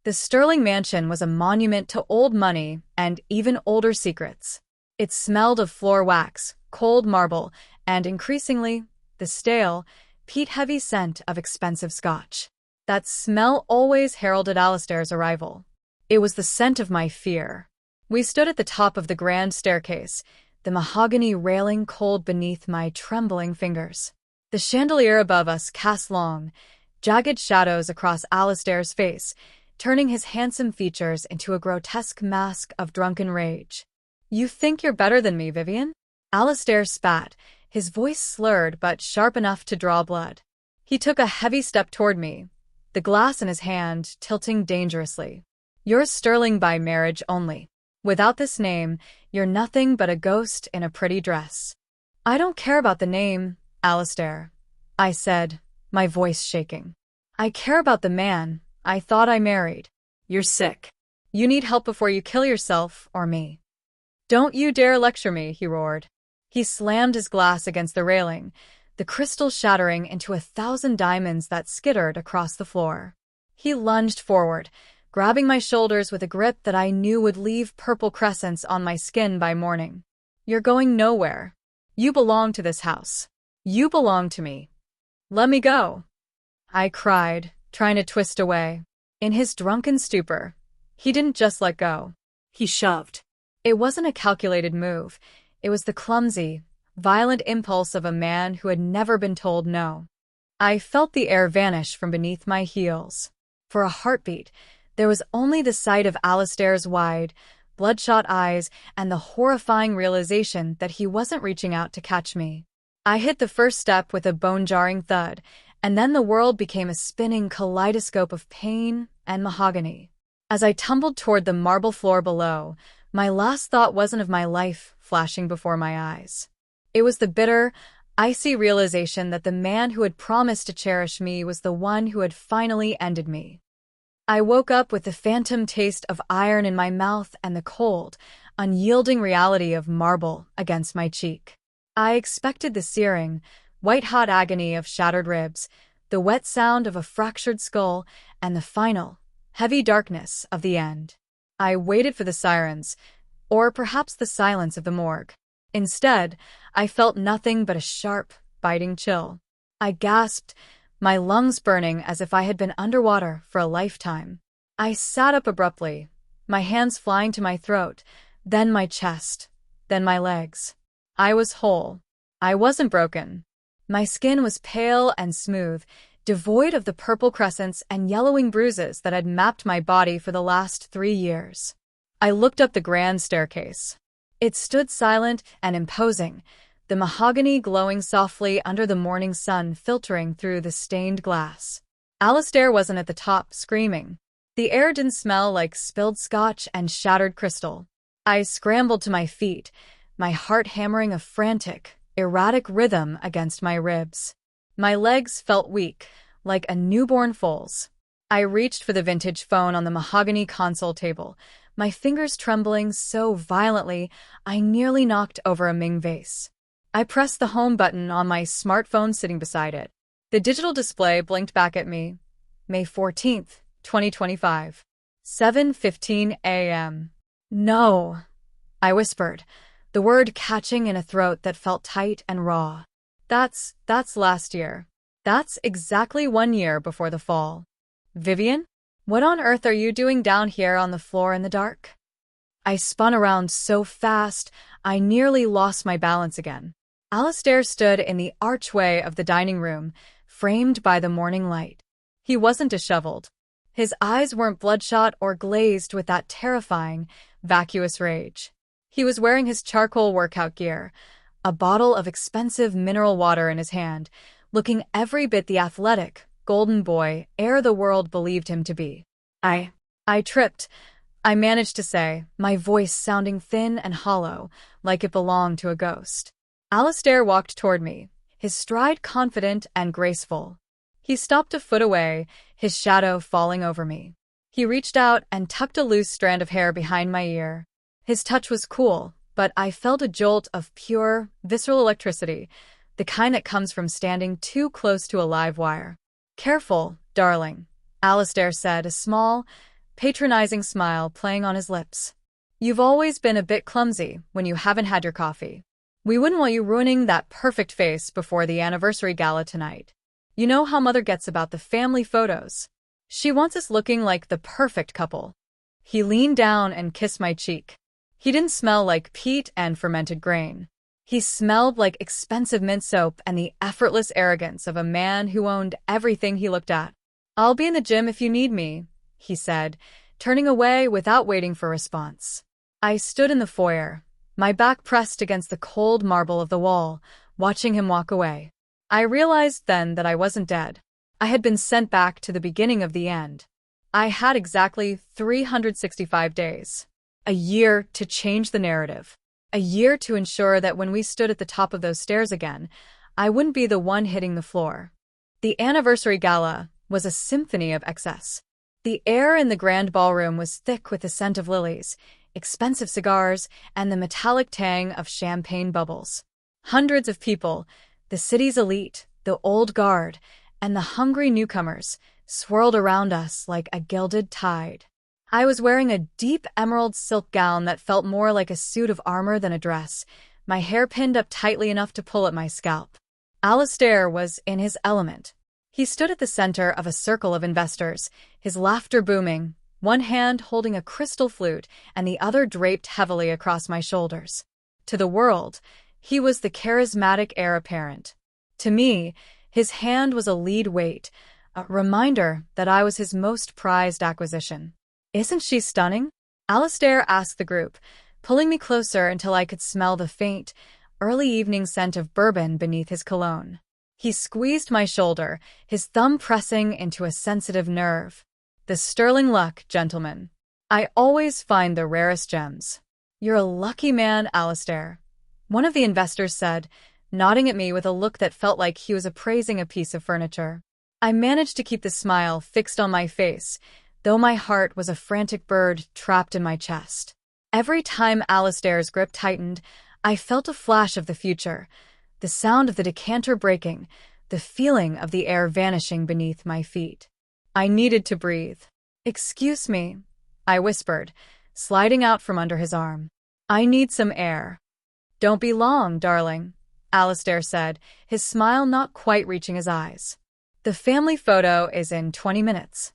The Sterling mansion was a monument to old money and even older secrets. It smelled of floor wax, cold marble, and increasingly, the stale, peat-heavy scent of expensive scotch. That smell always heralded Alastair's arrival. It was the scent of my fear. We stood at the top of the grand staircase, the mahogany railing cold beneath my trembling fingers. The chandelier above us cast long, jagged shadows across Alastair's face, turning his handsome features into a grotesque mask of drunken rage. "You think you're better than me, Vivienne?" Alastair spat, his voice slurred but sharp enough to draw blood. He took a heavy step toward me, the glass in his hand tilting dangerously. "You're Sterling by marriage only. Without this name, you're nothing but a ghost in a pretty dress." "I don't care about the name, Alastair," I said, my voice shaking. "I care about the man I thought I married." "You're sick. You need help before you kill yourself or me." "Don't you dare lecture me," he roared. He slammed his glass against the railing, the crystal shattering into 1,000 diamonds that skittered across the floor. He lunged forward, grabbing my shoulders with a grip that I knew would leave purple crescents on my skin by morning. "You're going nowhere. You belong to this house. You belong to me. Let me go," I cried, trying to twist away. In his drunken stupor, he didn't just let go. He shoved. It wasn't a calculated move. It was the clumsy, violent impulse of a man who had never been told no. I felt the air vanish from beneath my heels. For a heartbeat, there was only the sight of Alastair's wide, bloodshot eyes and the horrifying realization that he wasn't reaching out to catch me. I hit the first step with a bone-jarring thud, and then the world became a spinning kaleidoscope of pain and mahogany. As I tumbled toward the marble floor below, my last thought wasn't of my life flashing before my eyes. It was the bitter, icy realization that the man who had promised to cherish me was the one who had finally ended me. I woke up with the phantom taste of iron in my mouth and the cold, unyielding reality of marble against my cheek. I expected the searing, white-hot agony of shattered ribs, the wet sound of a fractured skull, and the final, heavy darkness of the end. I waited for the sirens, or perhaps the silence of the morgue. Instead, I felt nothing but a sharp, biting chill. I gasped, my lungs burning as if I had been underwater for a lifetime. I sat up abruptly, my hands flying to my throat, then my chest, then my legs. I was whole. I wasn't broken. My skin was pale and smooth, devoid of the purple crescents and yellowing bruises that had mapped my body for the last 3 years. I looked up the grand staircase. It stood silent and imposing, the mahogany glowing softly under the morning sun filtering through the stained glass. Alastair wasn't at the top, screaming. The air didn't smell like spilled scotch and shattered crystal. I scrambled to my feet, my heart hammering a frantic, erratic rhythm against my ribs. My legs felt weak, like a newborn foal's. I reached for the vintage phone on the mahogany console table, my fingers trembling so violently I nearly knocked over a Ming vase. I pressed the home button on my smartphone sitting beside it. The digital display blinked back at me. May 14th, 2025. 7:15 a.m. "No," I whispered, the word catching in a throat that felt tight and raw. That's last year. That's exactly 1 year before the fall. "Vivienne? What on earth are you doing down here on the floor in the dark?" I spun around so fast, I nearly lost my balance again. Alastair stood in the archway of the dining room, framed by the morning light. He wasn't disheveled. His eyes weren't bloodshot or glazed with that terrifying, vacuous rage. He was wearing his charcoal workout gear, a bottle of expensive mineral water in his hand, looking every bit the athletic, golden boy heir the world believed him to be. I tripped, I managed to say, my voice sounding thin and hollow, like it belonged to a ghost. Alastair walked toward me, his stride confident and graceful. He stopped a foot away, his shadow falling over me. He reached out and tucked a loose strand of hair behind my ear. His touch was cool, but I felt a jolt of pure, visceral electricity, the kind that comes from standing too close to a live wire. "Careful, darling," Alastair said, a small, patronizing smile playing on his lips. "You've always been a bit clumsy when you haven't had your coffee. We wouldn't want you ruining that perfect face before the anniversary gala tonight. You know how Mother gets about the family photos. She wants us looking like the perfect couple." He leaned down and kissed my cheek. He didn't smell like peat and fermented grain. He smelled like expensive mint soap and the effortless arrogance of a man who owned everything he looked at. "I'll be in the gym if you need me," he said, turning away without waiting for a response. I stood in the foyer, my back pressed against the cold marble of the wall, watching him walk away. I realized then that I wasn't dead. I had been sent back to the beginning of the end. I had exactly 365 days. A year to change the narrative. A year to ensure that when we stood at the top of those stairs again, I wouldn't be the one hitting the floor. The anniversary gala was a symphony of excess. The air in the grand ballroom was thick with the scent of lilies, expensive cigars, and the metallic tang of champagne bubbles. Hundreds of people, the city's elite, the old guard, and the hungry newcomers, swirled around us like a gilded tide. I was wearing a deep emerald silk gown that felt more like a suit of armor than a dress, my hair pinned up tightly enough to pull at my scalp. Alastair was in his element. He stood at the center of a circle of investors, his laughter booming, one hand holding a crystal flute and the other draped heavily across my shoulders. To the world, he was the charismatic heir apparent. To me, his hand was a lead weight, a reminder that I was his most prized acquisition. "Isn't she stunning?" Alastair asked the group, pulling me closer until I could smell the faint, early evening scent of bourbon beneath his cologne. He squeezed my shoulder, his thumb pressing into a sensitive nerve. "The sterling luck, gentlemen. I always find the rarest gems." "You're a lucky man, Alastair," one of the investors said, nodding at me with a look that felt like he was appraising a piece of furniture. I managed to keep the smile fixed on my face, though my heart was a frantic bird trapped in my chest. Every time Alastair's grip tightened, I felt a flash of the future, the sound of the decanter breaking, the feeling of the air vanishing beneath my feet. I needed to breathe. "Excuse me," I whispered, sliding out from under his arm. "I need some air." "Don't be long, darling," Alastair said, his smile not quite reaching his eyes. "The family photo is in 20 minutes.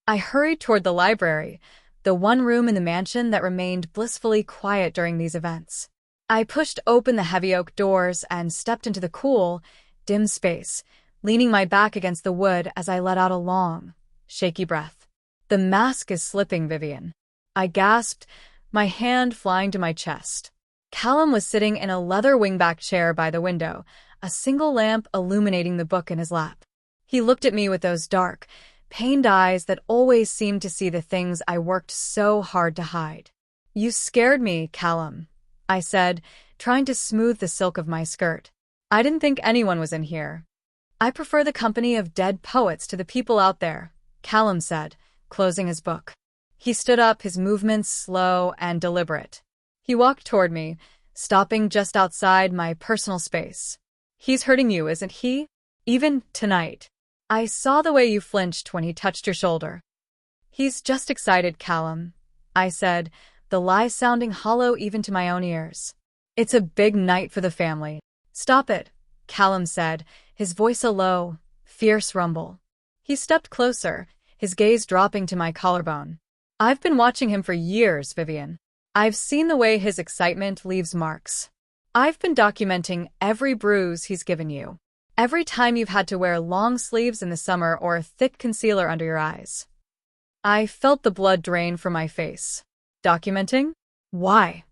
I hurried toward the library, the one room in the mansion that remained blissfully quiet during these events. I pushed open the heavy oak doors and stepped into the cool, dim space, leaning my back against the wood as I let out a long, shaky breath. "The mask is slipping, Vivienne," I gasped, my hand flying to my chest. Callum was sitting in a leather wingback chair by the window, a single lamp illuminating the book in his lap. He looked at me with those dark, pained eyes that always seemed to see the things I worked so hard to hide. "You scared me, Callum," I said, trying to smooth the silk of my skirt. "I didn't think anyone was in here." "I prefer the company of dead poets to the people out there," Callum said, closing his book. He stood up, his movements slow and deliberate. He walked toward me, stopping just outside my personal space. "He's hurting you, isn't he? Even tonight. I saw the way you flinched when he touched your shoulder." "He's just excited, Callum," I said, the lie sounding hollow even to my own ears. "It's a big night for the family." "Stop it," Callum said, his voice a low, fierce rumble. He stepped closer, his gaze dropping to my collarbone. "I've been watching him for years, Vivienne. I've seen the way his excitement leaves marks. I've been documenting every bruise he's given you. Every time you've had to wear long sleeves in the summer or a thick concealer under your eyes." I felt the blood drain from my face. "Documenting? Why?"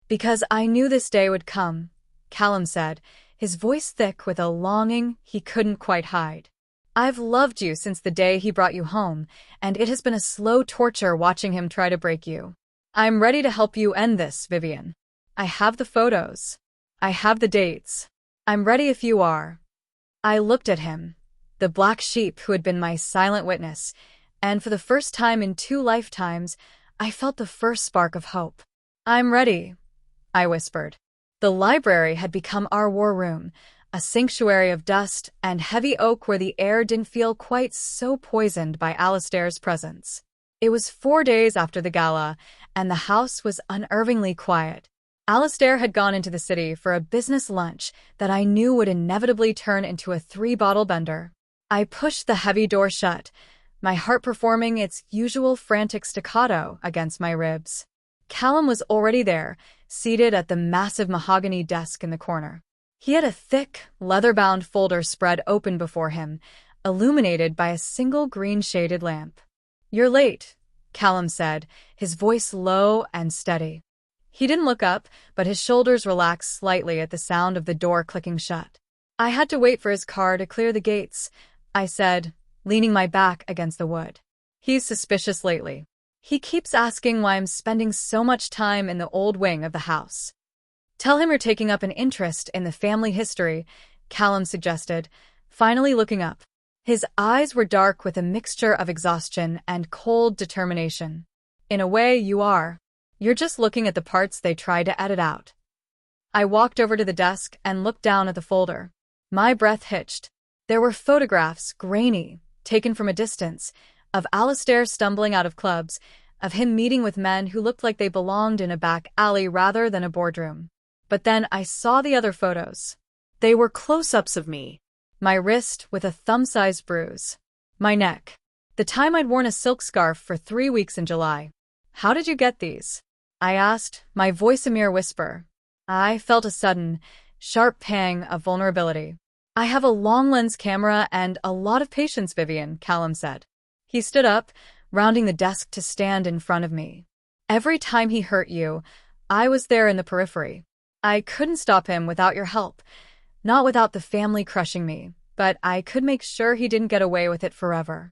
"Because I knew this day would come," Callum said, his voice thick with a longing he couldn't quite hide. "I've loved you since the day he brought you home, and it has been a slow torture watching him try to break you. I'm ready to help you end this, Vivienne. I have the photos. I have the dates. I'm ready if you are." I looked at him, the black sheep who had been my silent witness, and for the first time in 2 lifetimes, I felt the first spark of hope. "I'm ready," I whispered. The library had become our war room, a sanctuary of dust and heavy oak where the air didn't feel quite so poisoned by Alastair's presence. It was 4 days after the gala, and the house was unnervingly quiet. Alastair had gone into the city for a business lunch that I knew would inevitably turn into a three-bottle bender. I pushed the heavy door shut, my heart performing its usual frantic staccato against my ribs. Callum was already there, seated at the massive mahogany desk in the corner. He had a thick, leather-bound folder spread open before him, illuminated by a single green-shaded lamp. "You're late," Callum said, his voice low and steady. He didn't look up, but his shoulders relaxed slightly at the sound of the door clicking shut. "I had to wait for his car to clear the gates," I said, leaning my back against the wood. "He's suspicious lately. He keeps asking why I'm spending so much time in the old wing of the house." "Tell him you're taking up an interest in the family history," Callum suggested, finally looking up. His eyes were dark with a mixture of exhaustion and cold determination. "In a way, you are. You're just looking at the parts they tried to edit out." I walked over to the desk and looked down at the folder. My breath hitched. There were photographs, grainy, taken from a distance, of Alastair stumbling out of clubs, of him meeting with men who looked like they belonged in a back alley rather than a boardroom. But then I saw the other photos. They were close-ups of me. My wrist with a thumb-sized bruise. My neck. The time I'd worn a silk scarf for 3 weeks in July. "How did you get these?" I asked, my voice a mere whisper. I felt a sudden, sharp pang of vulnerability. "I have a long-lens camera and a lot of patience, Vivienne," Callum said. He stood up, rounding the desk to stand in front of me. "Every time he hurt you, I was there in the periphery. I couldn't stop him without your help, not without the family crushing me, but I could make sure he didn't get away with it forever."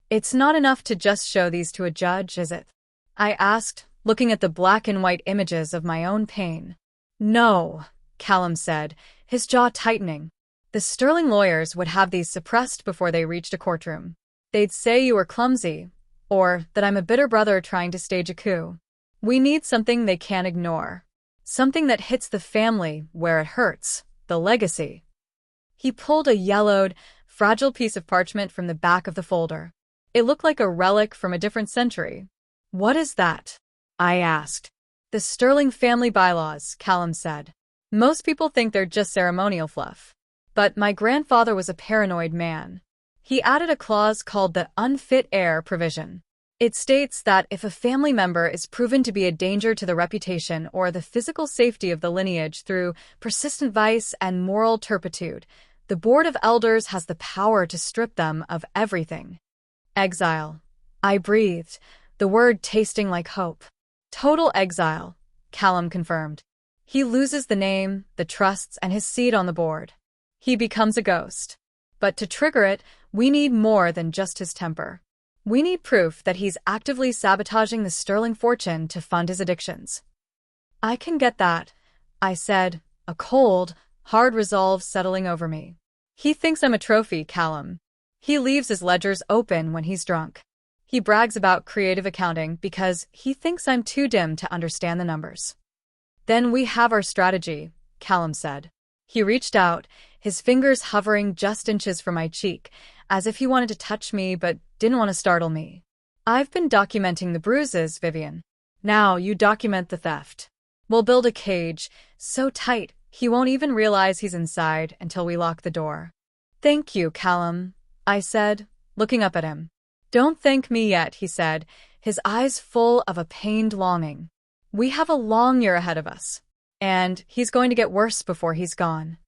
"It's not enough to just show these to a judge, is it?" I asked, looking at the black and white images of my own pain. "No," Callum said, his jaw tightening. "The Sterling lawyers would have these suppressed before they reached a courtroom. They'd say you were clumsy, or that I'm a bitter brother trying to stage a coup. We need something they can't ignore. Something that hits the family where it hurts, the legacy." He pulled a yellowed, fragile piece of parchment from the back of the folder. It looked like a relic from a different century. "What is that?" I asked. "The Sterling family bylaws," Callum said. "Most people think they're just ceremonial fluff. But my grandfather was a paranoid man. He added a clause called the unfit heir provision. It states that if a family member is proven to be a danger to the reputation or the physical safety of the lineage through persistent vice and moral turpitude, the Board of Elders has the power to strip them of everything." "Exile." I breathed, the word tasting like hope. "Total exile," Callum confirmed. "He loses the name, the trusts, and his seat on the board. He becomes a ghost. But to trigger it, we need more than just his temper. We need proof that he's actively sabotaging the Sterling fortune to fund his addictions." "I can get that," I said, a cold, hard resolve settling over me. "He thinks I'm a trophy, Callum. He leaves his ledgers open when he's drunk. He brags about creative accounting because he thinks I'm too dim to understand the numbers." "Then we have our strategy," Callum said. He reached out, his fingers hovering just inches from my cheek, as if he wanted to touch me but didn't want to startle me. "I've been documenting the bruises, Vivienne. Now you document the theft. We'll build a cage, so tight he won't even realize he's inside until we lock the door." "Thank you, Callum," I said, looking up at him. "Don't thank me yet," he said, his eyes full of a pained longing. "We have a long year ahead of us, and he's going to get worse before he's gone."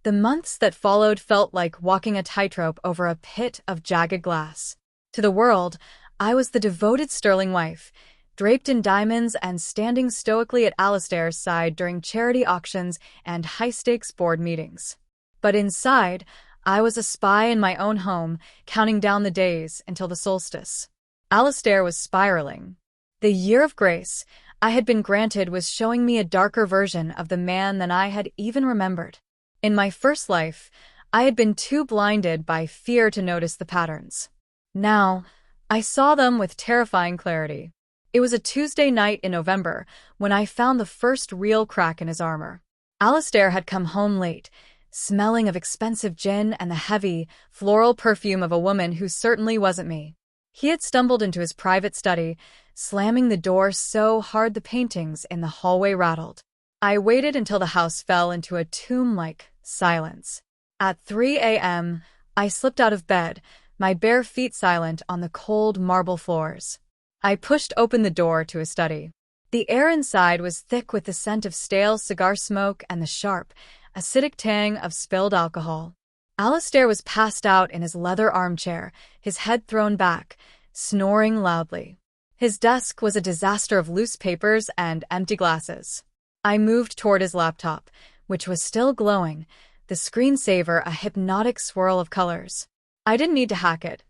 The months that followed felt like walking a tightrope over a pit of jagged glass. To the world, I was the devoted Sterling wife, draped in diamonds and standing stoically at Alastair's side during charity auctions and high-stakes board meetings. But inside, I was a spy in my own home, counting down the days until the solstice. Alastair was spiraling. The year of grace I had been granted was showing me a darker version of the man than I had even remembered. In my first life, I had been too blinded by fear to notice the patterns. Now, I saw them with terrifying clarity. It was a Tuesday night in November when I found the first real crack in his armor. Alastair had come home late, smelling of expensive gin and the heavy, floral perfume of a woman who certainly wasn't me. He had stumbled into his private study, slamming the door so hard the paintings in the hallway rattled. I waited until the house fell into a tomb-like silence. At 3 a.m., I slipped out of bed, my bare feet silent on the cold marble floors. I pushed open the door to his study. The air inside was thick with the scent of stale cigar smoke and the sharp, acidic tang of spilled alcohol. Alastair was passed out in his leather armchair, his head thrown back, snoring loudly. His desk was a disaster of loose papers and empty glasses. I moved toward his laptop, which was still glowing, the screensaver a hypnotic swirl of colors. I didn't need to hack it.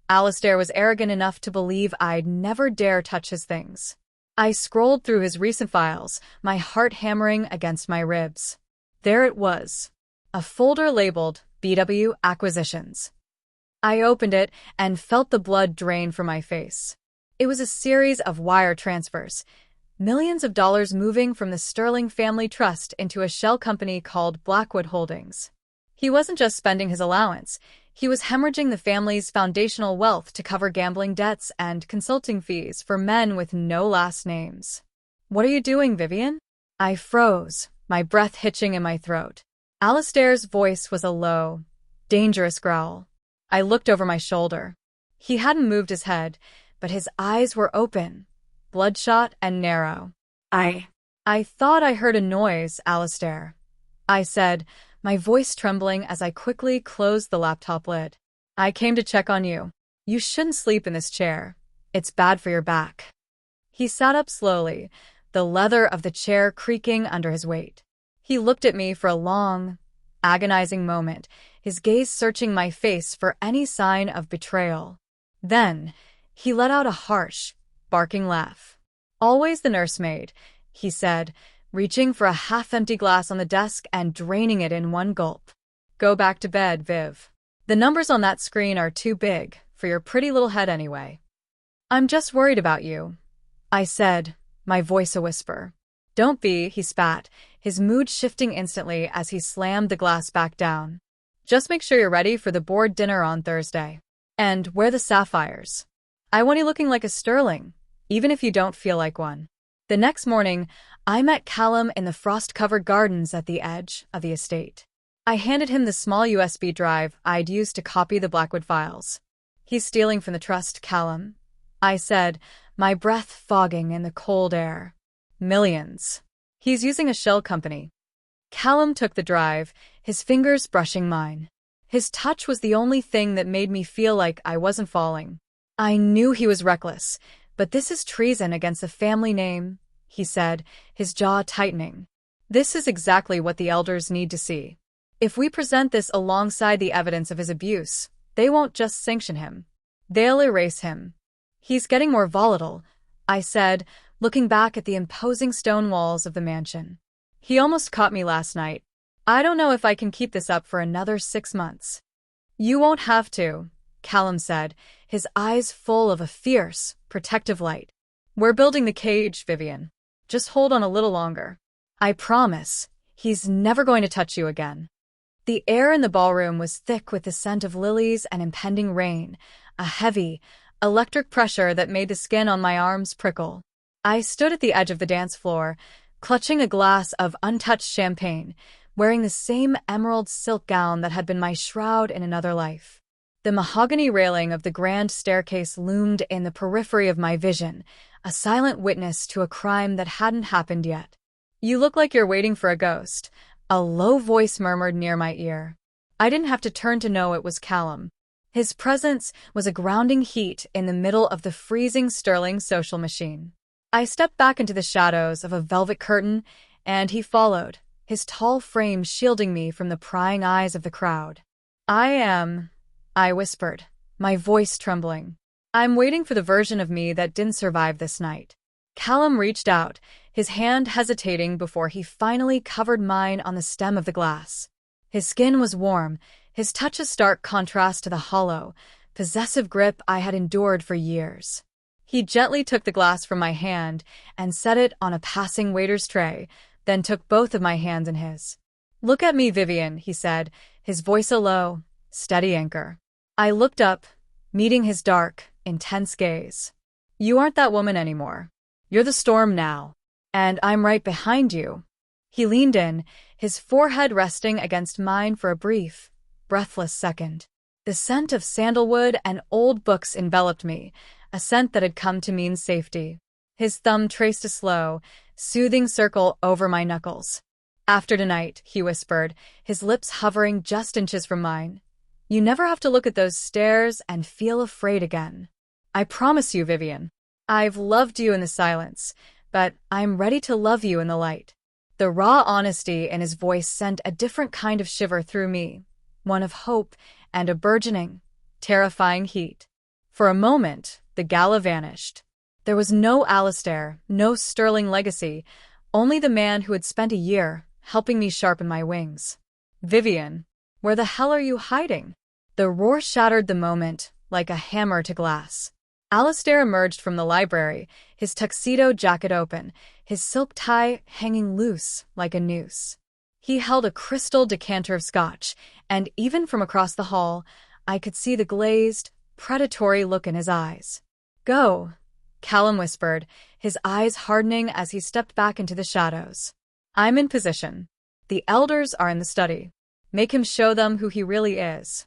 Alastair was arrogant enough to believe I'd never dare touch his things. I scrolled through his recent files, my heart hammering against my ribs. There it was, a folder labeled BW Acquisitions. I opened it and felt the blood drain from my face. It was a series of wire transfers, millions of dollars moving from the Sterling family trust into a shell company called Blackwood Holdings. He wasn't just spending his allowance, he was hemorrhaging the family's foundational wealth to cover gambling debts and consulting fees for men with no last names. "What are you doing, Vivienne?" I froze, my breath hitching in my throat. Alastair's voice was a low, dangerous growl. I looked over my shoulder. He hadn't moved his head, but his eyes were open, bloodshot and narrow. I thought I heard a noise, Alastair," I said, my voice trembling as I quickly closed the laptop lid. "I came to check on you. You shouldn't sleep in this chair. It's bad for your back." He sat up slowly, the leather of the chair creaking under his weight. He looked at me for a long, agonizing moment, his gaze searching my face for any sign of betrayal. Then, he let out a harsh, barking laugh. "Always the nursemaid," he said, reaching for a half-empty glass on the desk and draining it in one gulp. "Go back to bed, Viv. The numbers on that screen are too big for your pretty little head anyway." "I'm just worried about you," I said, my voice a whisper. "Don't be," he spat, his mood shifting instantly as he slammed the glass back down. "Just make sure you're ready for the board dinner on Thursday. And wear the sapphires. I want you looking like a Sterling, even if you don't feel like one." The next morning, I met Callum in the frost-covered gardens at the edge of the estate. I handed him the small USB drive I'd used to copy the Blackwood files. "He's stealing from the trust, Callum," I said, my breath fogging in the cold air. "Millions. He's using a shell company." Callum took the drive, his fingers brushing mine. His touch was the only thing that made me feel like I wasn't falling. "I knew he was reckless, but this is treason against the family name," he said, his jaw tightening. "This is exactly what the elders need to see. If we present this alongside the evidence of his abuse, they won't just sanction him. They'll erase him." "He's getting more volatile," I said, looking back at the imposing stone walls of the mansion. "He almost caught me last night. I don't know if I can keep this up for another 6 months." "You won't have to," Callum said, his eyes full of a fierce, protective light. "We're building the cage, Vivienne. Just hold on a little longer. I promise, he's never going to touch you again." The air in the ballroom was thick with the scent of lilies and impending rain, a heavy, electric pressure that made the skin on my arms prickle. I stood at the edge of the dance floor, clutching a glass of untouched champagne, wearing the same emerald silk gown that had been my shroud in another life. The mahogany railing of the grand staircase loomed in the periphery of my vision, a silent witness to a crime that hadn't happened yet. "You look like you're waiting for a ghost," a low voice murmured near my ear. I didn't have to turn to know it was Callum. His presence was a grounding heat in the middle of the freezing Sterling social machine. I stepped back into the shadows of a velvet curtain, and he followed, his tall frame shielding me from the prying eyes of the crowd. I whispered, my voice trembling. "I'm waiting for the version of me that didn't survive this night." Callum reached out, his hand hesitating before he finally covered mine on the stem of the glass. His skin was warm, his touch a stark contrast to the hollow, possessive grip I had endured for years. He gently took the glass from my hand and set it on a passing waiter's tray, then took both of my hands in his. "Look at me, Vivienne," he said, his voice a low, steady anchor. I looked up, meeting his dark, intense gaze. "You aren't that woman anymore. You're the storm now. And I'm right behind you." He leaned in, his forehead resting against mine for a brief, breathless second. The scent of sandalwood and old books enveloped me, a scent that had come to mean safety. His thumb traced a slow, soothing circle over my knuckles. "After tonight," he whispered, his lips hovering just inches from mine, "you never have to look at those stairs and feel afraid again. I promise you, Vivienne. I've loved you in the silence, but I'm ready to love you in the light." The raw honesty in his voice sent a different kind of shiver through me, one of hope and a burgeoning, terrifying heat. For a moment, the gala vanished. There was no Alastair, no Sterling legacy, only the man who had spent a year helping me sharpen my wings. "Vivienne, where the hell are you hiding?" The roar shattered the moment, like a hammer to glass. Alastair emerged from the library, his tuxedo jacket open, his silk tie hanging loose like a noose. He held a crystal decanter of scotch, and even from across the hall, I could see the glazed, predatory look in his eyes. "Go," Callum whispered, his eyes hardening as he stepped back into the shadows. "I'm in position. The elders are in the study. Make him show them who he really is."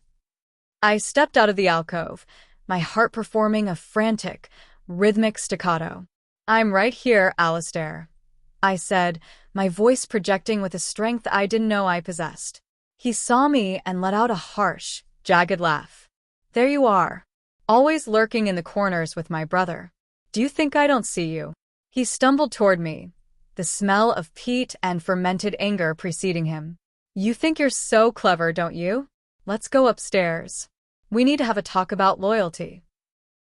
I stepped out of the alcove, my heart performing a frantic, rhythmic staccato. "I'm right here, Alastair," I said, my voice projecting with a strength I didn't know I possessed. He saw me and let out a harsh, jagged laugh. "There you are, always lurking in the corners with my brother. Do you think I don't see you?" He stumbled toward me, the smell of peat and fermented anger preceding him. "You think you're so clever, don't you? Let's go upstairs. We need to have a talk about loyalty."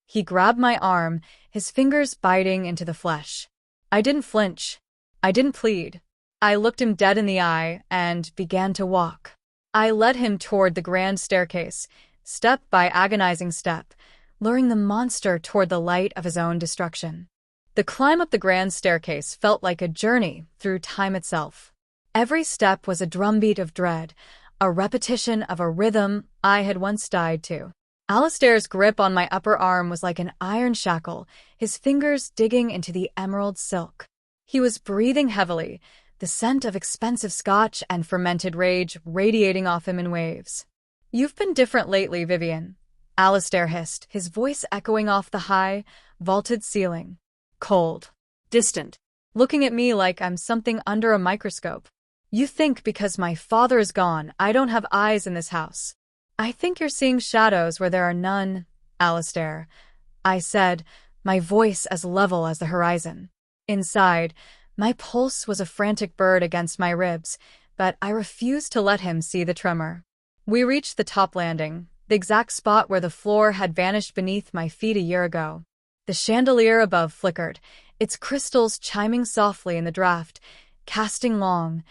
He grabbed my arm, his fingers biting into the flesh. I didn't flinch. I didn't plead. I looked him dead in the eye and began to walk. I led him toward the grand staircase, step by agonizing step, luring the monster toward the light of his own destruction. The climb up the grand staircase felt like a journey through time itself. Every step was a drumbeat of dread, a repetition of a rhythm I had once died to. Alastair's grip on my upper arm was like an iron shackle, his fingers digging into the emerald silk. He was breathing heavily, the scent of expensive scotch and fermented rage radiating off him in waves. "You've been different lately, Vivienne," Alastair hissed, his voice echoing off the high, vaulted ceiling. Cold, distant, looking at me like I'm something under a microscope. "You think because my father is gone, I don't have eyes in this house. I think you're seeing shadows where there are none, Alastair," I said, my voice as level as the horizon. Inside, my pulse was a frantic bird against my ribs, but I refused to let him see the tremor. We reached the top landing, the exact spot where the floor had vanished beneath my feet a year ago. The chandelier above flickered, its crystals chiming softly in the draught, casting long,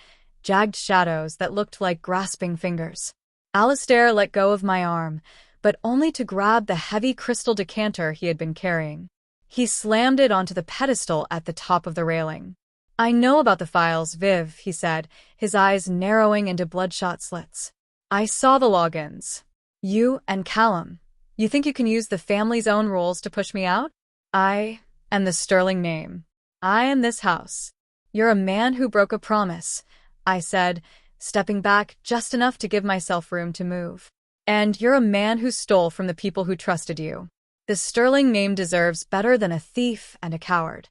jagged shadows that looked like grasping fingers. Alastair let go of my arm, but only to grab the heavy crystal decanter he had been carrying. He slammed it onto the pedestal at the top of the railing. "I know about the files, Viv," he said, his eyes narrowing into bloodshot slits. "I saw the logins. You and Callum. You think you can use the family's own rules to push me out? I am the Sterling name. I am this house. You're a man who broke a promise," I said, stepping back just enough to give myself room to move. "And you're a man who stole from the people who trusted you. The Sterling name deserves better than a thief and a coward."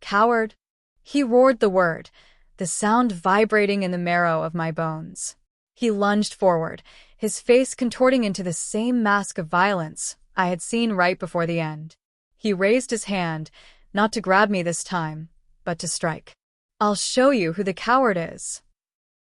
"Coward?" He roared the word, the sound vibrating in the marrow of my bones. He lunged forward, his face contorting into the same mask of violence I had seen right before the end. He raised his hand, not to grab me this time, but to strike. "I'll show you who the coward is."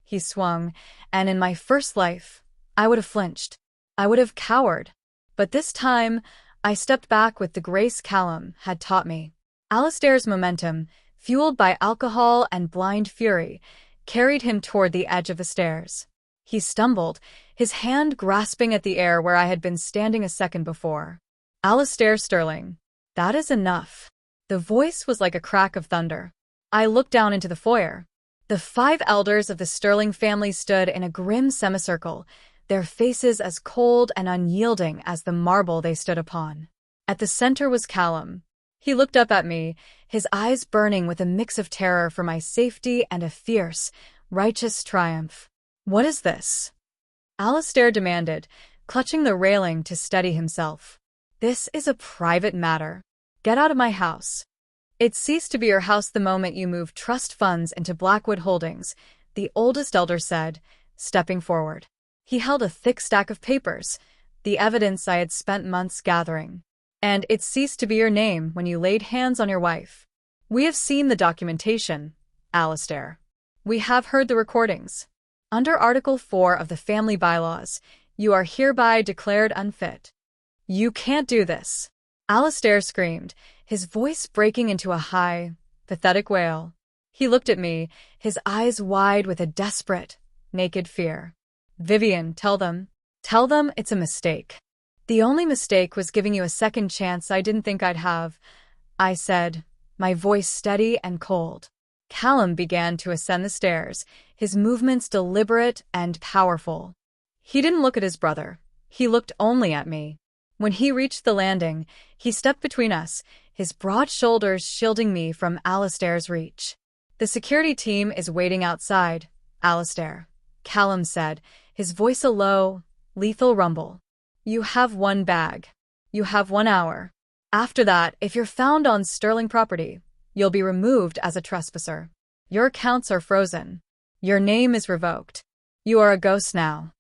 He swung, and in my first life, I would have flinched. I would have cowered. But this time, I stepped back with the grace Callum had taught me. Alastair's momentum, fueled by alcohol and blind fury, carried him toward the edge of the stairs. He stumbled, his hand grasping at the air where I had been standing a second before. "Alastair Sterling, that is enough." The voice was like a crack of thunder. I looked down into the foyer. The 5 elders of the Sterling family stood in a grim semicircle, their faces as cold and unyielding as the marble they stood upon. At the center was Callum. He looked up at me, his eyes burning with a mix of terror for my safety and a fierce, righteous triumph. "What is this?" Alastair demanded, clutching the railing to steady himself. "This is a private matter. Get out of my house." "It ceased to be your house the moment you moved trust funds into Blackwood Holdings," the oldest elder said, stepping forward. He held a thick stack of papers, the evidence I had spent months gathering. "And it ceased to be your name when you laid hands on your wife. We have seen the documentation, Alastair. We have heard the recordings. Under Article 4 of the family bylaws, you are hereby declared unfit." "You can't do this," Alastair screamed, his voice breaking into a high, pathetic wail. He looked at me, his eyes wide with a desperate, naked fear. "Vivienne, tell them it's a mistake." "The only mistake was giving you a second chance I didn't think I'd have," I said, my voice steady and cold. Callum began to ascend the stairs, his movements deliberate and powerful. He didn't look at his brother. He looked only at me. When he reached the landing, he stepped between us, his broad shoulders shielding me from Alastair's reach. "The security team is waiting outside, Alastair," Callum said, his voice a low, lethal rumble. "You have one bag. You have 1 hour. After that, if you're found on Sterling property, you'll be removed as a trespasser. Your accounts are frozen. Your name is revoked. You are a ghost now."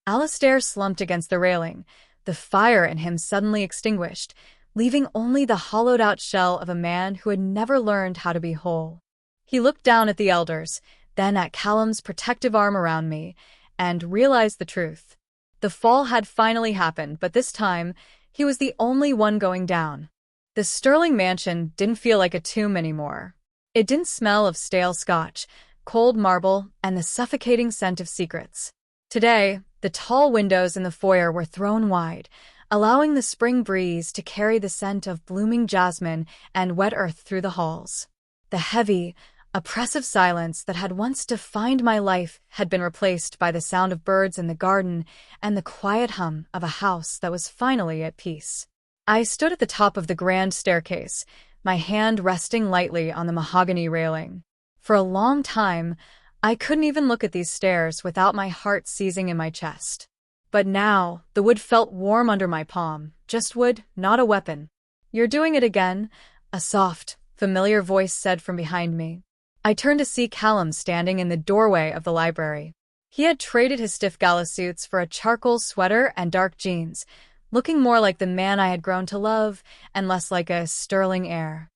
Alastair slumped against the railing, the fire in him suddenly extinguished, leaving only the hollowed-out shell of a man who had never learned how to be whole. He looked down at the elders, then at Callum's protective arm around me, and realized the truth. The fall had finally happened, but this time, he was the only one going down. The Sterling mansion didn't feel like a tomb anymore. It didn't smell of stale scotch, cold marble, and the suffocating scent of secrets. Today, the tall windows in the foyer were thrown wide, allowing the spring breeze to carry the scent of blooming jasmine and wet earth through the halls. The heavy, oppressive silence that had once defined my life had been replaced by the sound of birds in the garden and the quiet hum of a house that was finally at peace. I stood at the top of the grand staircase, my hand resting lightly on the mahogany railing. For a long time, I couldn't even look at these stairs without my heart seizing in my chest. But now, the wood felt warm under my palm, just wood, not a weapon. "You're doing it again," a soft, familiar voice said from behind me. I turned to see Callum standing in the doorway of the library. He had traded his stiff gala suits for a charcoal sweater and dark jeans, looking more like the man I had grown to love and less like a Sterling heir.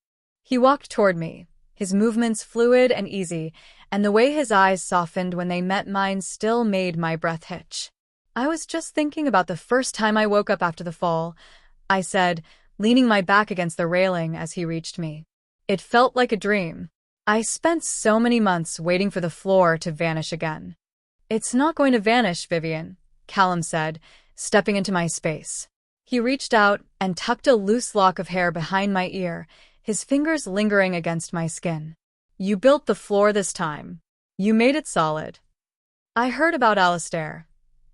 He walked toward me, his movements fluid and easy, and the way his eyes softened when they met mine still made my breath hitch. "I was just thinking about the first time I woke up after the fall," I said, leaning my back against the railing as he reached me. "It felt like a dream. I spent so many months waiting for the floor to vanish again." "It's not going to vanish, Vivienne," Callum said, stepping into my space. He reached out and tucked a loose lock of hair behind my ear, his fingers lingering against my skin. "You built the floor this time. You made it solid." "I heard about Alastair,"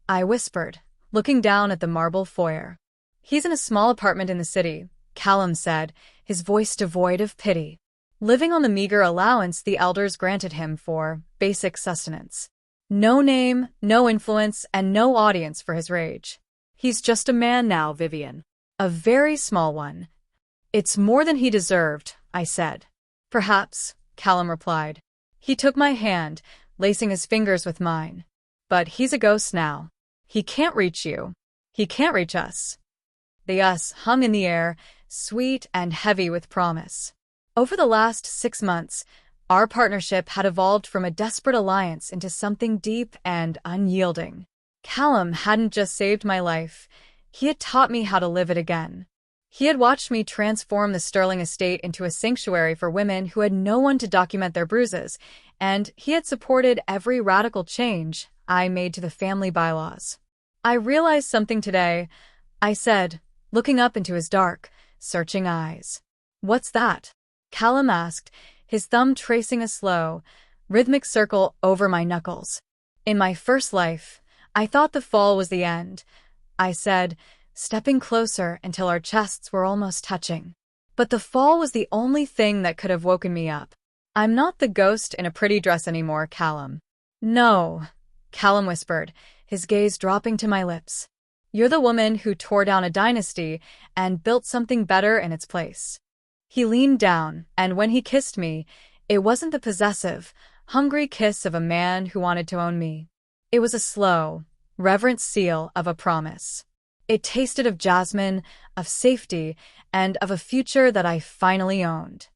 I whispered, looking down at the marble foyer. "He's in a small apartment in the city," Callum said, his voice devoid of pity. "Living on the meager allowance the elders granted him for basic sustenance. No name, no influence, and no audience for his rage. He's just a man now, Vivienne. A very small one." "It's more than he deserved," I said. "Perhaps," Callum replied. He took my hand, lacing his fingers with mine. "But he's a ghost now. He can't reach you. He can't reach us." The us hung in the air, sweet and heavy with promise. Over the last 6 months, our partnership had evolved from a desperate alliance into something deep and unyielding. Callum hadn't just saved my life, he had taught me how to live it again. He had watched me transform the Sterling estate into a sanctuary for women who had no one to document their bruises, and he had supported every radical change I made to the family bylaws. "I realized something today," I said, looking up into his dark, searching eyes. "What's that?" Callum asked, his thumb tracing a slow, rhythmic circle over my knuckles. "In my first life, I thought the fall was the end," I said, stepping closer until our chests were almost touching. But the fall was the only thing that could have woken me up. "I'm not the ghost in a pretty dress anymore, Callum." "No," Callum whispered, his gaze dropping to my lips. "You're the woman who tore down a dynasty and built something better in its place." He leaned down, and when he kissed me, it wasn't the possessive, hungry kiss of a man who wanted to own me. It was a slow, reverent seal of a promise. It tasted of jasmine, of safety, and of a future that I finally owned.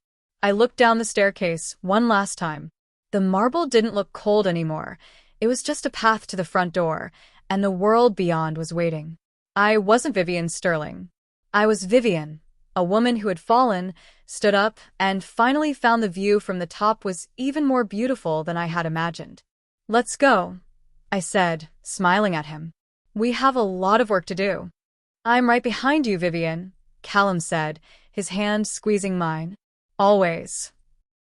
I looked down the staircase one last time. The marble didn't look cold anymore. It was just a path to the front door, and the world beyond was waiting. I wasn't Vivienne Sterling. I was Vivienne, a woman who had fallen, stood up, and finally found the view from the top was even more beautiful than I had imagined. "Let's go," I said, smiling at him. "We have a lot of work to do." "I'm right behind you, Vivienne," Callum said, his hand squeezing mine. "Always."